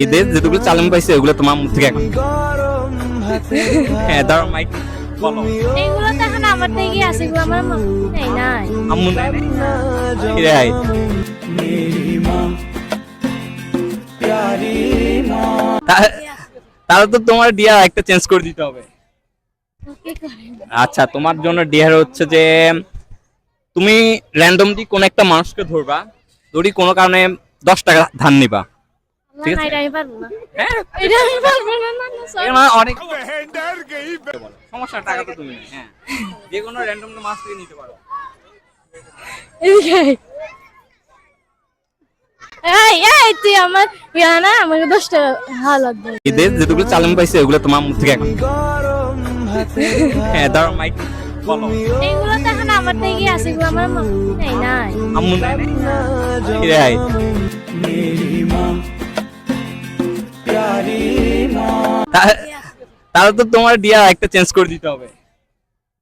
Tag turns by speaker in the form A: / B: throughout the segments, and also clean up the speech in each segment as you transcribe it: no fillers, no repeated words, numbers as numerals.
A: ঈদের যেগুলো চালান পাইছে ওগুলো তোমার মুখ থেকে এখন হ্যাঁ দাঁড়াও মাইক বলো।
B: এগুলো তো এখন আমার থেকে আছে, এগুলো আমার নেই নাই।
A: আম্মু নাই নাই? কিরে আয়। তা- তাহলে তো তোমার ডিয়ার একটা চেঞ্জ করে দিতে হবে।
B: ওকে করেন।
A: আচ্ছা তোমার জন্য ডিয়ার হচ্ছে যে তুমি র্যান্ডমলি কোন একটা মানুষকে ধরবা, ধরি কোনো কারণে 10 টাকা ধার নিবা, ঠিক
B: না,
A: আছে?
B: এটা আমি পারবো না।
A: হ্যাঁ
B: এটা আমি পারবো না, না, না, sorry।
A: এখানে অনেক সমস্যা, টাকা তো তুমি নেই, হ্যাঁ যে কোনো র্যান্ডম মাছ থেকে নিতে পারো।
B: এদিকে আয়। এই, তুই আমার না, আমাকে 10 টাকা হালাত দে।
A: ঈদের যেগুলো চালান পাইছে ওগুলো তোমার মুখ থেকে এখন হ্যাঁ দাঁড়াও মাইক বলো।
B: এগুলো তো এখন আমার থেকে আছে, এগুলো আমার নেই নাই।
A: আম্মু নাই নাই? কিরে আয়। তা- তাহলে তো তোমার ডিয়ার একটা চেঞ্জ করে দিতে হবে।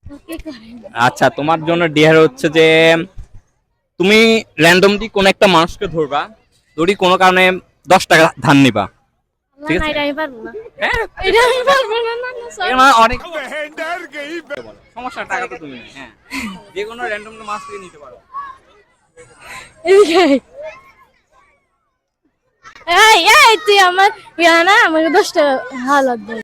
B: ওকে করেন।
A: আচ্ছা তোমার জন্য ডিয়ার হচ্ছে যে তুমি র্যান্ডমলি কোন একটা মানুষকে ধরবা, ধরি কোনো কারণে 10 টাকা ধার নিবা, ঠিক
B: না,
A: আছে?
B: এটা আমি পারবো না।
A: হ্যাঁ
B: এটা আমি পারবো না, না, না, sorry।
A: এখানে অনেক সমস্যা, টাকা তো তুমি নেই, হ্যাঁ যে কোনো র্যান্ডম মাছ থেকে নিতে পারো।
B: এদিকে আয়। তুই আমার না, আমাকে 10 টাকা হালাত দে।